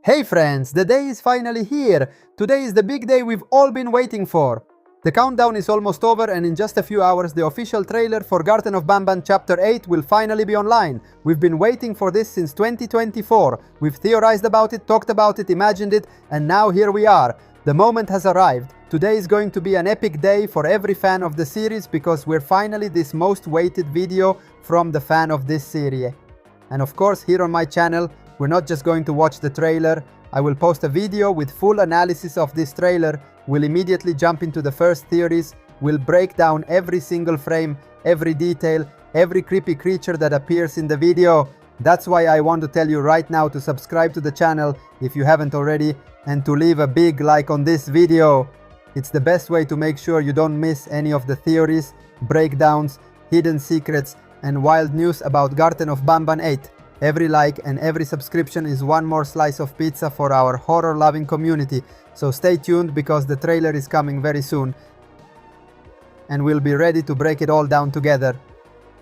Hey friends, the day is finally here! Today is the big day we've all been waiting for! The countdown is almost over and in just a few hours the official trailer for Garten of Banban Chapter 8 will finally be online. We've been waiting for this since 2024. We've theorized about it, talked about it, imagined it, and now here we are. The moment has arrived. Today is going to be an epic day for every fan of the series because we're finally this most waited video from the fan of this series. And of course, here on my channel, we're not just going to watch the trailer. I will post a video with full analysis of this trailer. We'll immediately jump into the first theories. We'll break down every single frame, every detail, every creepy creature that appears in the video. That's why I want to tell you right now to subscribe to the channel if you haven't already, and to leave a big like on this video. It's the best way to make sure you don't miss any of the theories, breakdowns, hidden secrets, and wild news about Garten of Banban 8. Every like and every subscription is one more slice of pizza for our horror-loving community, so stay tuned because the trailer is coming very soon and we'll be ready to break it all down together.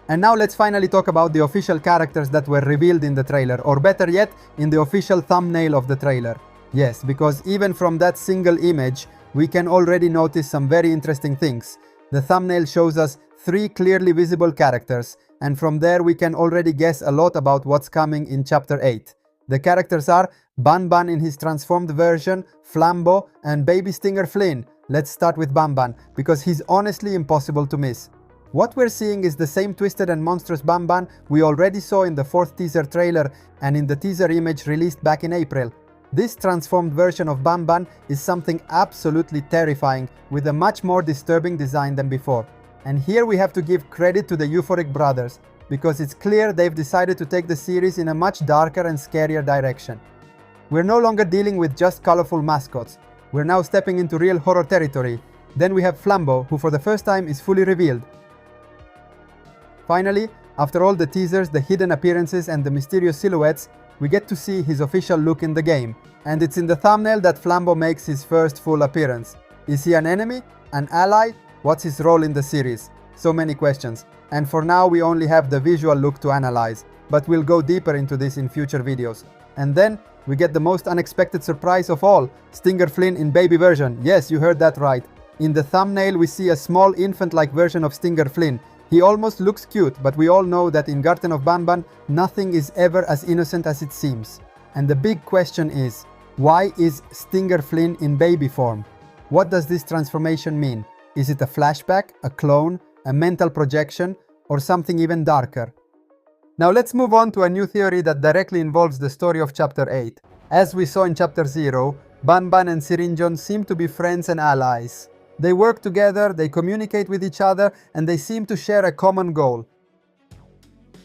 And now let's finally talk about the official characters that were revealed in the trailer, or better yet, in the official thumbnail of the trailer. Yes, because even from that single image, we can already notice some very interesting things. The thumbnail shows us 3 clearly visible characters, and from there we can already guess a lot about what's coming in Chapter 8. The characters are Banban in his transformed version, Flambo, and Baby Stinger Flynn. Let's start with Banban, because he's honestly impossible to miss. What we're seeing is the same twisted and monstrous Banban we already saw in the 4th teaser trailer and in the teaser image released back in April. This transformed version of Banban is something absolutely terrifying, with a much more disturbing design than before. And here we have to give credit to the Euphoric brothers, because it's clear they've decided to take the series in a much darker and scarier direction. We're no longer dealing with just colorful mascots. We're now stepping into real horror territory. Then we have Flambo, who for the first time is fully revealed. Finally, after all the teasers, the hidden appearances and the mysterious silhouettes, we get to see his official look in the game. And it's in the thumbnail that Flambo makes his first full appearance. Is he an enemy? An ally? What's his role in the series? So many questions. And for now we only have the visual look to analyze, but we'll go deeper into this in future videos. And then we get the most unexpected surprise of all, Stinger Flynn in baby version. Yes, you heard that right. In the thumbnail we see a small infant-like version of Stinger Flynn. He almost looks cute, but we all know that in Garten of Banban, nothing is ever as innocent as it seems. And the big question is, why is Stinger Flynn in baby form? What does this transformation mean? Is it a flashback, a clone, a mental projection, or something even darker? Now let's move on to a new theory that directly involves the story of Chapter 8. As we saw in Chapter 0, Banban and Sirinjon seem to be friends and allies. They work together, they communicate with each other, and they seem to share a common goal.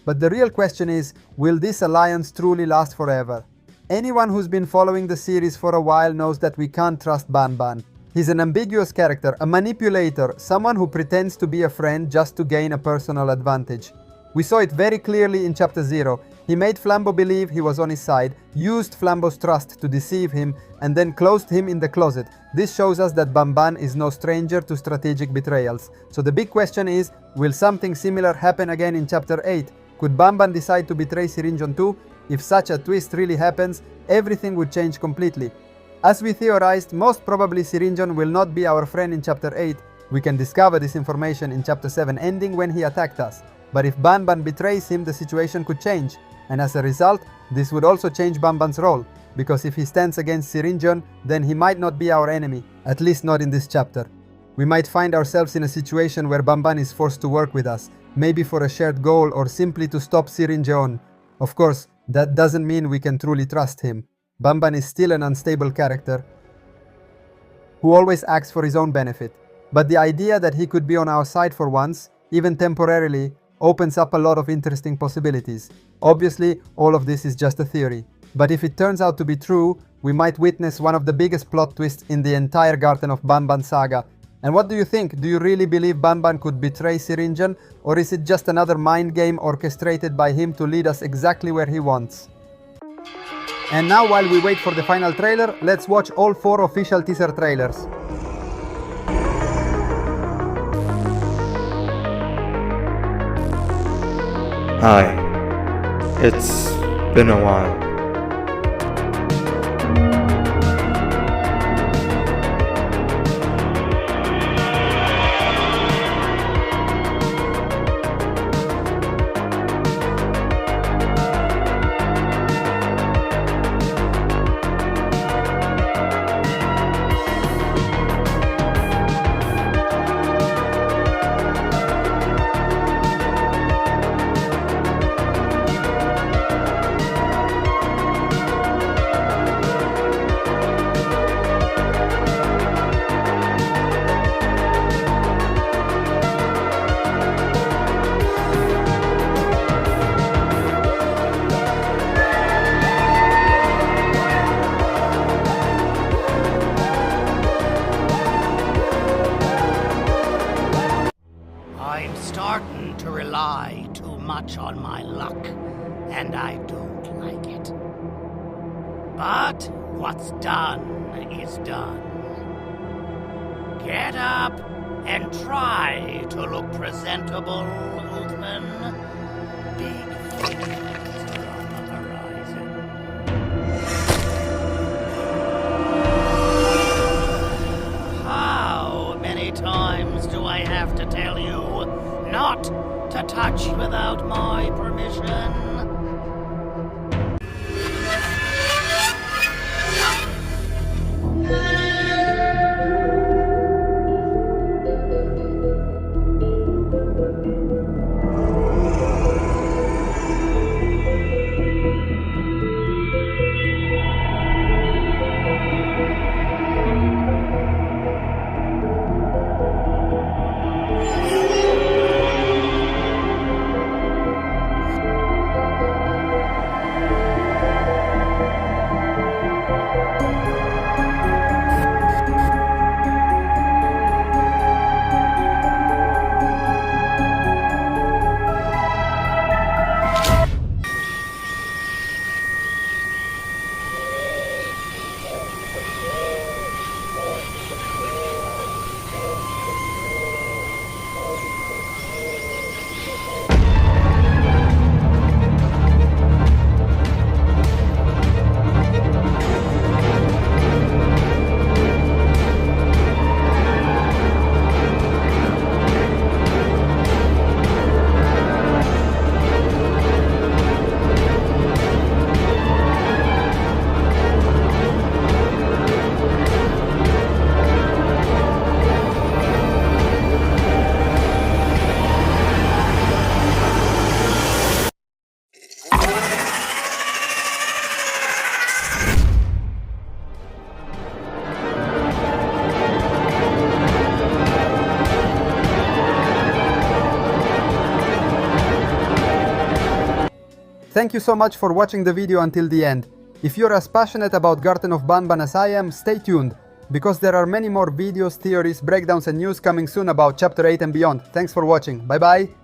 But the real question is, will this alliance truly last forever? Anyone who's been following the series for a while knows that we can't trust Banban. He's an ambiguous character, a manipulator, someone who pretends to be a friend just to gain a personal advantage. We saw it very clearly in Chapter 0. He made Flambo believe he was on his side, used Flambo's trust to deceive him, and then closed him in the closet. This shows us that Banban is no stranger to strategic betrayals. So the big question is, will something similar happen again in Chapter 8? Could Banban decide to betray Sirinjon too? If such a twist really happens, everything would change completely. As we theorized, most probably Sirinjon will not be our friend in Chapter 8. We can discover this information in Chapter 7 ending when he attacked us. But if Banban betrays him, the situation could change. And as a result, this would also change Banban's role. Because if he stands against Sirinjon, then he might not be our enemy. At least not in this chapter. We might find ourselves in a situation where Banban is forced to work with us. Maybe for a shared goal or simply to stop Sirinjon. Of course, that doesn't mean we can truly trust him. Banban is still an unstable character who always acts for his own benefit. But the idea that he could be on our side for once, even temporarily, opens up a lot of interesting possibilities. Obviously, all of this is just a theory. But if it turns out to be true, we might witness one of the biggest plot twists in the entire Garten of Banban saga. And what do you think? Do you really believe Banban could betray Sirinjon? Or is it just another mind game orchestrated by him to lead us exactly where he wants? And now, while we wait for the final trailer, let's watch all 4 official teaser trailers. Hi, it's been a while. But what's done is done. Get up and try to look presentable, Oathman. Big things are on the horizon. How many times do I have to tell you not to touch without my permission? Thank you so much for watching the video until the end. If you're as passionate about Garten of Banban as I am, stay tuned, because there are many more videos, theories, breakdowns and news coming soon about Chapter 8 and beyond. Thanks for watching. Bye bye!